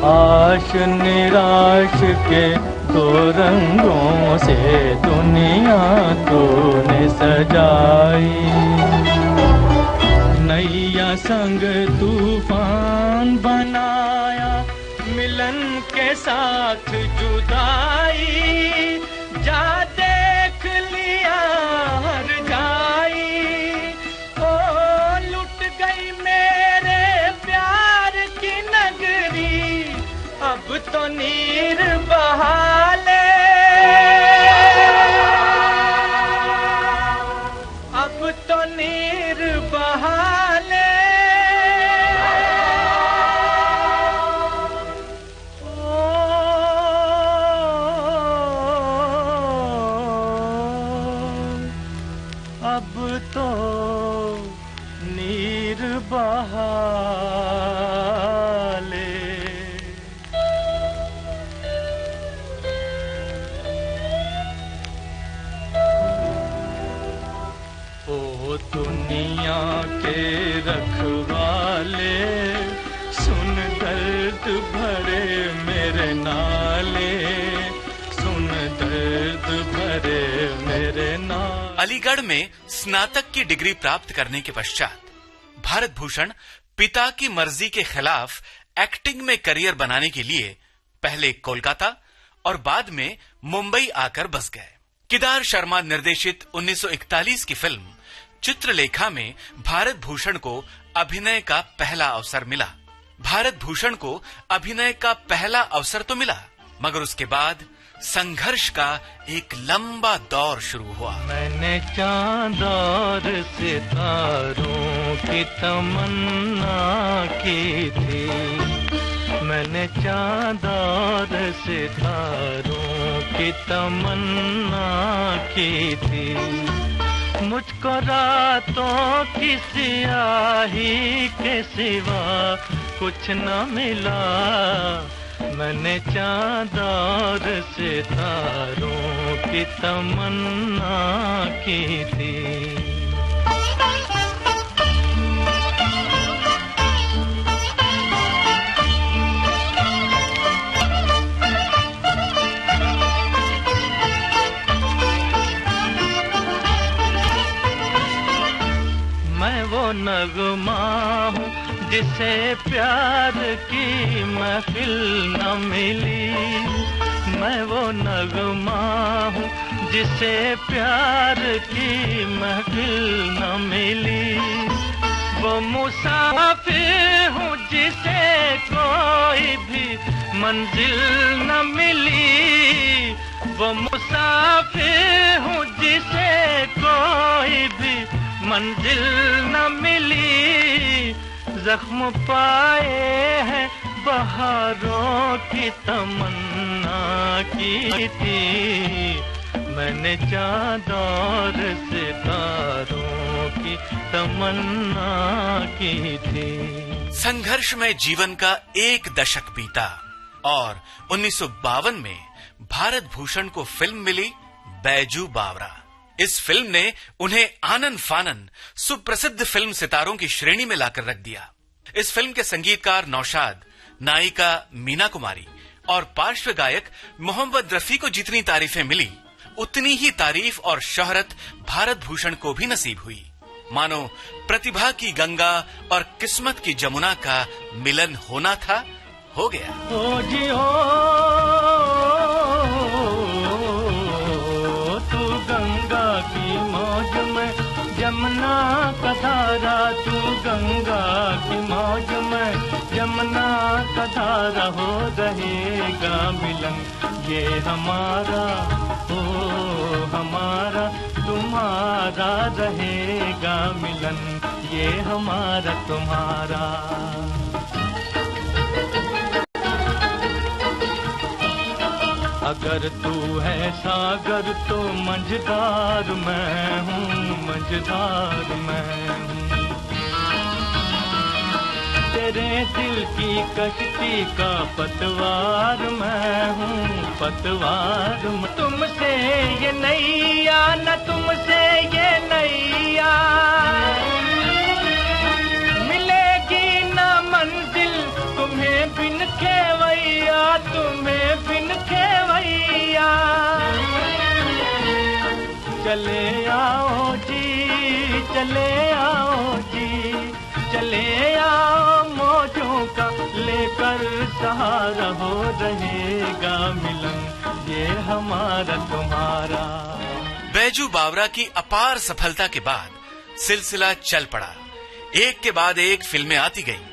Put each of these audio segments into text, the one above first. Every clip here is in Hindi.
आश निराश के दो रंगों से दुनिया तूने सजाई। नैया संग तूफान बनाया, मिलन के साथ जुदाई। जा देख लिया हर जाई, ओ लुट गई मेरे प्यार की नगरी। अब तो नीर बहा ले, अब तो नीर बहा ले। अब तो नीर बहा ले। ओ दुनिया के रखवाले, सुन दर्द भरे मेरे नाले, सुन दर्द भरे मेरे नाले। अलीगढ़ में स्नातक की डिग्री प्राप्त करने के पश्चात भारत भूषण पिता की मर्जी के खिलाफ एक्टिंग में करियर बनाने के लिए पहले कोलकाता और बाद में मुंबई आकर बस गए। केदार शर्मा निर्देशित 1941 की फिल्म चित्रलेखा में भारत भूषण को अभिनय का पहला अवसर मिला। भारत भूषण को अभिनय का पहला अवसर तो मिला, मगर उसके बाद संघर्ष का एक लंबा दौर शुरू हुआ। मैंने चांद और सितारों की तमन्ना की थी, मैंने चांद और सितारों की तमन्ना की थी। मुझको रातों की स्याही के सिवा कुछ न मिला। मैंने चांद और सितारों की तमन्ना की थी। मैं वो नगमा हूँ जिसे प्यार की महफिल न मिली। मैं वो नगमा हूँ जिसे प्यार की महफिल न मिली। वो मुसाफिर हूँ जिसे कोई भी मंजिल न मिली। वो मुसाफिर हूँ जिसे कोई भी मंजिल न मिली। जख्म पाए हैं बहारों की तमन्ना की थी। मैंने चांद और सितारों की तमन्ना की थी। संघर्ष में जीवन का एक दशक बीता और 1952 में भारत भूषण को फिल्म मिली बैजू बावरा। इस फिल्म ने उन्हें आनन फानन सुप्रसिद्ध फिल्म सितारों की श्रेणी में लाकर रख दिया। इस फिल्म के संगीतकार नौशाद, नायिका मीना कुमारी और पार्श्व गायक मोहम्मद रफी को जितनी तारीफें मिली, उतनी ही तारीफ और शोहरत भारत भूषण को भी नसीब हुई। मानो प्रतिभा की गंगा और किस्मत की जमुना का मिलन होना था, हो गया। ओ जी हो, तू गंगा की मौज में, जमुना का धारा। तू गंगा की मौज में, जमुना का धारा। हो रहेगा मिलन ये हमारा, ओ हमारा तुम्हारा। रहेगा मिलन ये हमारा तुम्हारा। अगर तू है सागर तो मझधार मैं हूँ, मझधार मैं हूँ। तेरे दिल की कश्ती का पतवार मैं हूँ, पतवार। तुमसे ये नैया न तुमसे ये नैया मिलेगी ना मंजिल तुम्हें बिन खेवैया। चले आओ जी, चले आओ मौजों का लेकर सहारा, हो रहेगा मिलन ये हमारा तुम्हारा। बैजू बावरा की अपार सफलता के बाद सिलसिला चल पड़ा। एक के बाद एक फिल्में आती गईं।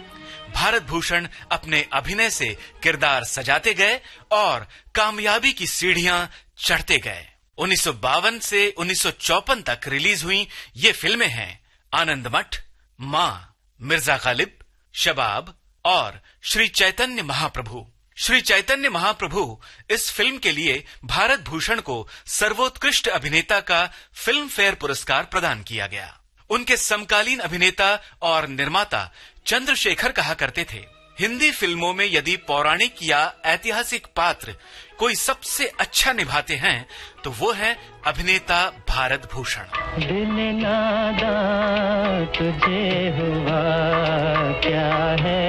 भारत भूषण अपने अभिनय से किरदार सजाते गए और कामयाबी की सीढ़ियां चढ़ते गए। 1952 से 1954 तक रिलीज हुई ये फिल्में हैं आनंद मठ, मां, मिर्जा गालिब, शबाब और श्री चैतन्य महाप्रभु। श्री चैतन्य महाप्रभु इस फिल्म के लिए भारत भूषण को सर्वोत्कृष्ट अभिनेता का फिल्म फेयर पुरस्कार प्रदान किया गया। उनके समकालीन अभिनेता और निर्माता चंद्रशेखर कहा करते थे, हिंदी फिल्मों में यदि पौराणिक या ऐतिहासिक पात्र कोई सबसे अच्छा निभाते हैं तो वो है अभिनेता भारत भूषण। दिल नादां तुझे हुआ क्या है,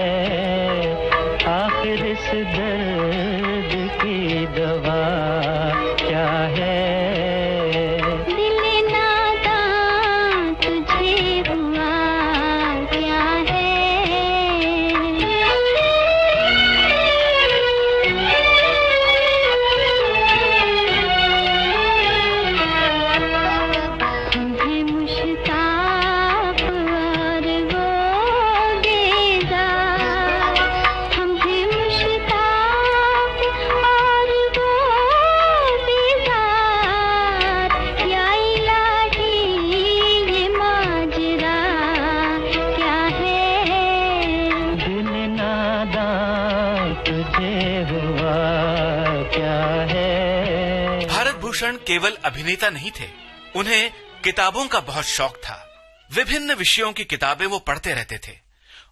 आखिर इस दर्द की दवा क्या है। भूषण केवल अभिनेता नहीं थे, उन्हें किताबों का बहुत शौक था। विभिन्न विषयों की किताबें वो पढ़ते रहते थे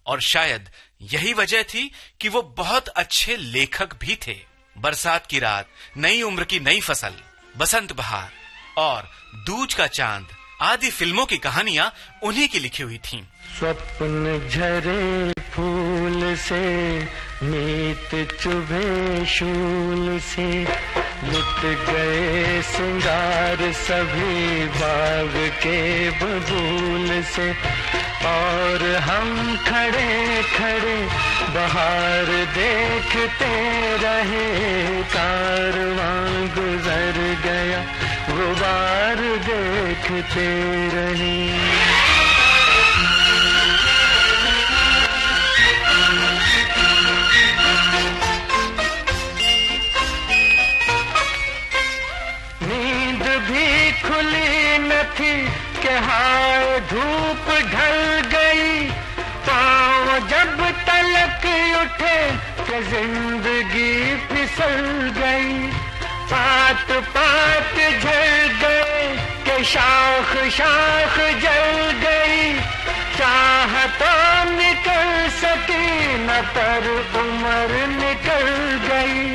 और शायद यही वजह थी कि वो बहुत अच्छे लेखक भी थे। बरसात की रात, नई उम्र की नई फसल, बसंत बहार और दूज का चांद आदि फिल्मों की कहानियां उन्हीं की लिखी हुई थीं। स्वप्न झरे फूल से, नीत चुभे शूल से, लुट गए सिंगार सभी बाग के बबूल से, और हम खड़े खड़े बहार देखते रहे, कारवां गुजर गया गुबार देखते रहे। खुली न थी कि हाय धूप ढल गई, पाँव जब तलक उठे कि जिंदगी फिसल गई, पात पात झड़ गए कि शाख शाख जल गई, चाह तो निकल सकी न पर उम्र निकल गई,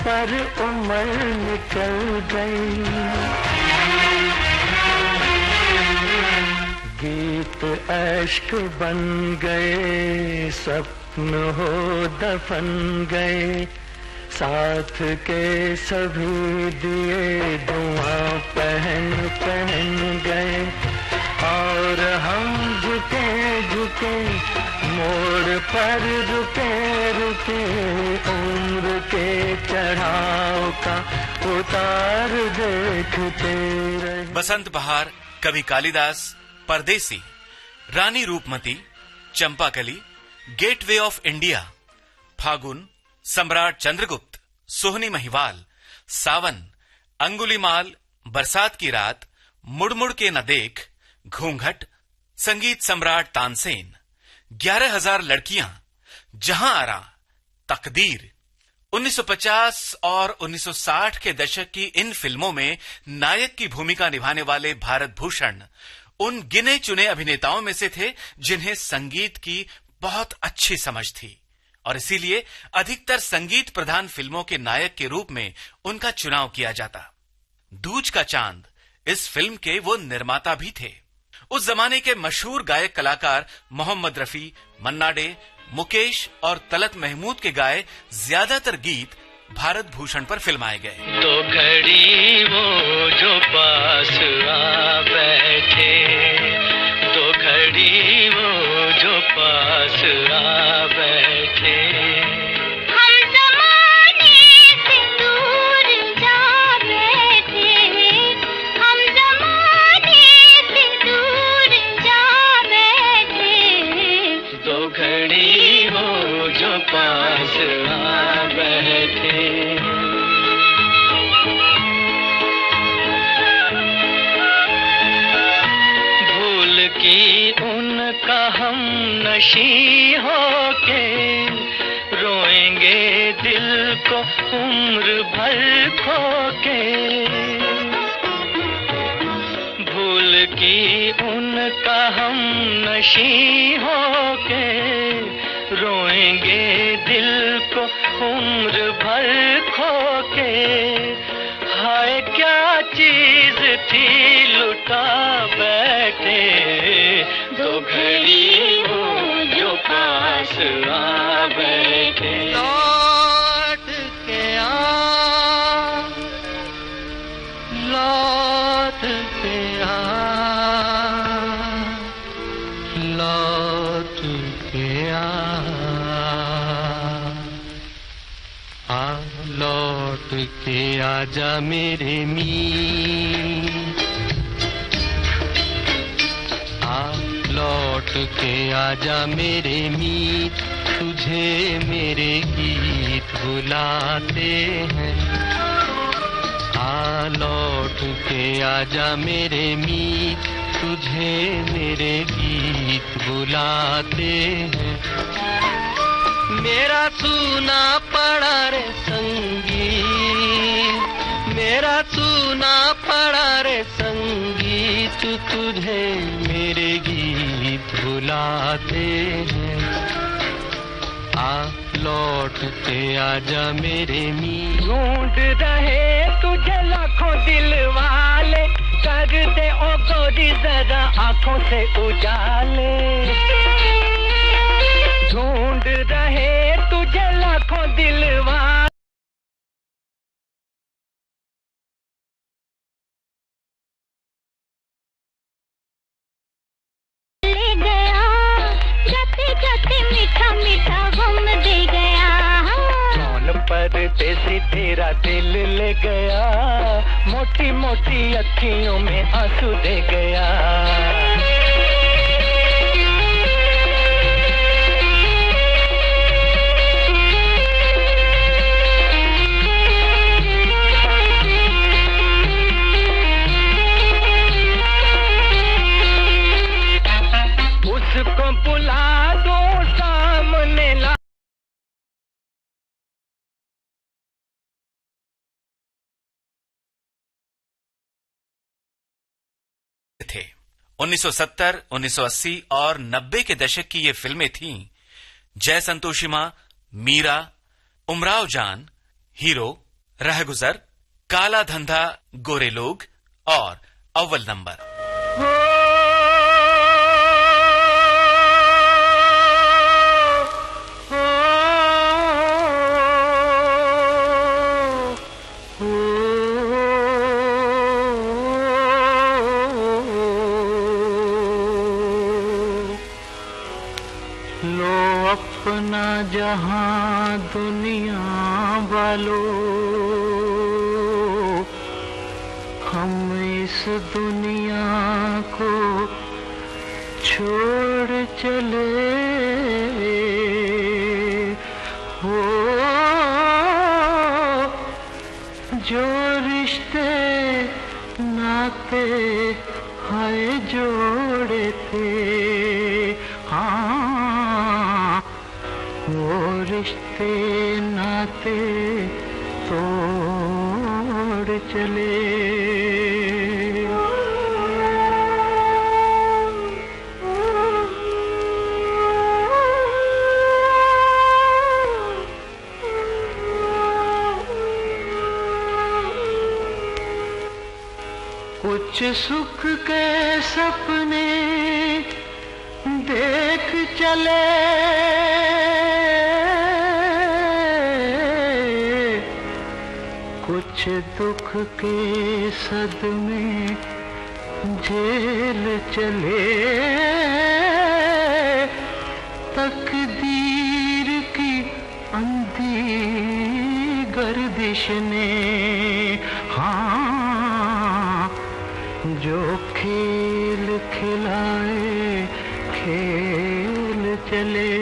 पर उम्र निकल गई। गीत अश्क बन गए, स्वप्न हो दफन गए, साथ के सभी दिए धुआं पहन पहन गए, और हम झुके झुके मोड़ पर रुके रुके, उम्र के चढ़ाव का उतार देखते रहे। बसंत बहार, Kavi Kalidas, Pardesi, Rani Roopmati, Champakali, Gateway of India, Phagun, Samrat Chandragupt, सोहनी महिवाल, सावन, अंगुलीमाल, बरसात की रात, मुड़मुड़ के न देख, घूंघट, संगीत सम्राट तानसेन, 11,000 लड़कियां, जहां आरा, तकदीर। 1950 और 1960 के दशक की इन फिल्मों में नायक की भूमिका निभाने वाले भारत भूषण उन गिने चुने अभिनेताओं में से थे जिन्हें संगीत की बहुत अच्छी समझ थी और इसीलिए अधिकतर संगीत प्रधान फिल्मों के नायक के रूप में उनका चुनाव किया जाता। दूज का चांद इस फिल्म के वो निर्माता भी थे। उस जमाने के मशहूर गायक कलाकार मोहम्मद रफी, मन्ना डे, मुकेश और तलत महमूद के गाए ज्यादातर गीत भारत भूषण पर फिल्माए गए। तो घड़ी वो जो पास आ बैठे, घड़ी वो जो पास आ बैठे, हम ज़माने से दूर जा बैठे, हम ज़माने से दूर जा बैठे, दो घड़ी वो जो पास आ बैठे। कि उनका हम नशी होके रोएंगे दिल को उम्र भर खोके, भूल की उनका हम नशी होके रोएंगे दिल को उम्र भर खोके। हाय क्या चीज थी लुटा बैठे, दो घड़ी वो जो पास आ बैठे। लौट के आ, लौट के आ, लौट के आ, लौट के आजा मेरे मीत, लौट के आजा मेरे मीत, तुझे मेरे गीत बुलाते हैं। लौट के आजा मेरे मीत, तुझे मेरे गीत बुलाते हैं। मेरा सूना पड़ा रे संगीत, मेरा सूना पड़ा रे संगीत, तुझे मेरे गीत बुलाते हैं। लौट के आजा मेरे मीत। ढूंढ रहे तुझे लाखों दिल वाले, कर दे ओ गोरी जरा आंखों से उजाले। ढूंढ रहे तुझे लाखों दिल वाले, ले गया जाते जाते मीठा मीठा गम दे गया। कौन परदेसी तेरा दिल ले गया, मोटी मोटी अखियों में आंसू दे गया। उसको बुला दो सामने ला थे। 1970, 1980 और 90 के दशक की ये फिल्में थीं जय संतोषी मां, मीरा, उमराव जान, हीरो, रहगुजर, काला धंधा, गोरे लोग और अव्वल नंबर। लो अपना जहां दुनिया वालों, हम इस दुनिया को छोड़ चले। हो जो रिश्ते नाते हाय जोड़े थे, हाँ वो रिश्ते नाते तोड़ चले। कुछ सुख के सपने देख चले, कुछ दुख के सदमे झेल चले तकदीर की अंधी गर्दिश ने। हाँ, जो खेल खिलाए खेल चले।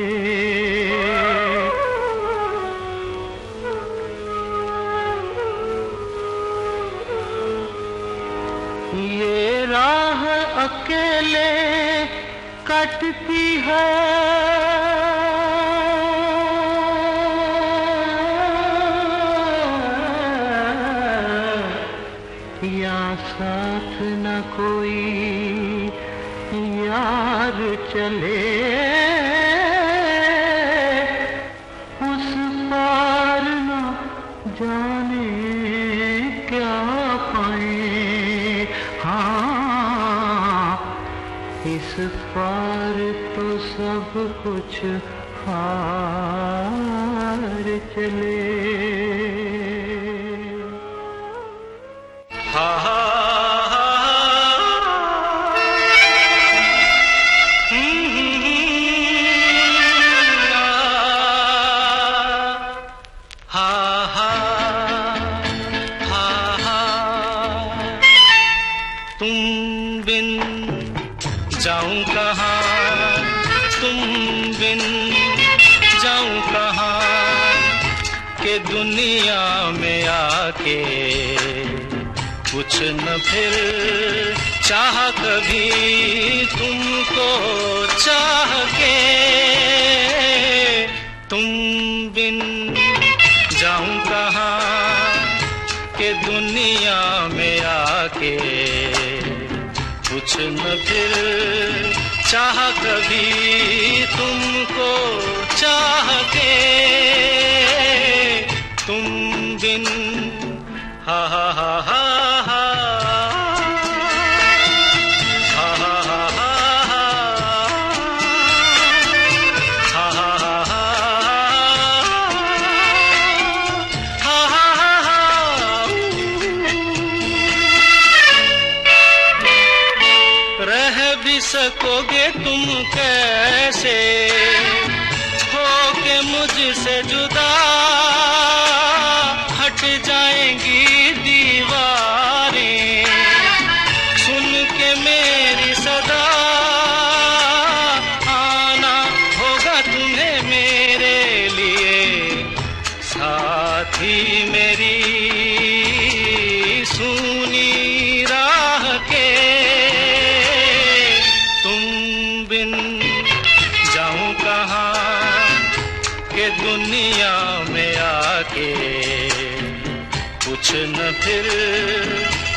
ये राह अकेले कटती है, या साथ न कोई यार चले। उस पार न जाने क्या पाए। हाँ, इस पार तो सब कुछ हार चले। तुम बिन जाऊं कहाँ, तुम बिन जाऊं कहाँ, के दुनिया में आके कुछ न फिर चाह कभी तुमको चाह के। तुम बिन जाऊं कहाँ, के दुनिया में आके कुछ न फिर चाह कभी तुमको चाह के। तुम बिन हा हा हा हा हा सकोगे तुम कैसे हो के मुझसे जुदा, हट जाएंगी दीवारें सुन के मेरी सदा। आना होगा तुम्हें मेरे लिए साथी मेरी सुनी राह के। दुनिया में आके कुछ न फिर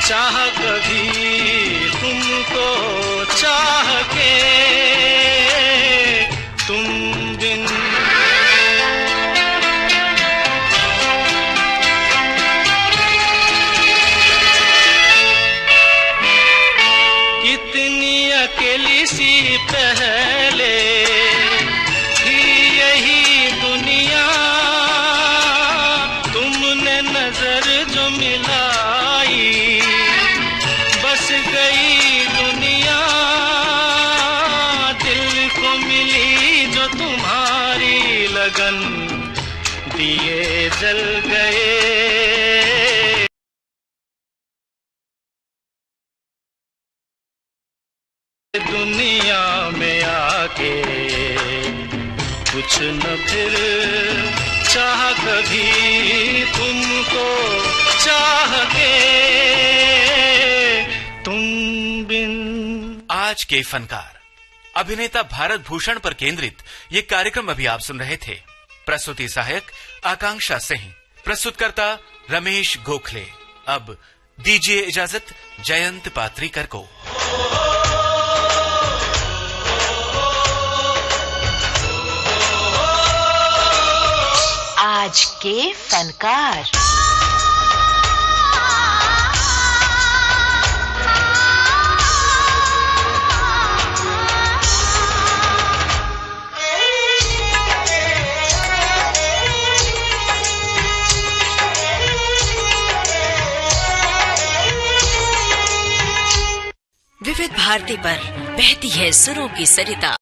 चाह कभी तुमको चाह के। तुम बिन कितनी अकेली सी पहले थी यही दुनिया, तुमने नजर जो मिलाई बस गई दुनिया। दिल को मिली जो तुम्हारी लगन दिए जल गए। दुनिया में आके कुछ न फिर चाह कभी तुमको चाह के। तुम बिन। आज के फनकार अभिनेता भारत भूषण पर केंद्रित ये कार्यक्रम अभी आप सुन रहे थे। प्रस्तुति सहायक आकांक्षा सिंह, प्रस्तुतकर्ता रमेश गोखले। अब दीजिए इजाजत जयंत पात्रीकर को। आज के फनकार। विविध भारती पर बहती है सुरों की सरिता।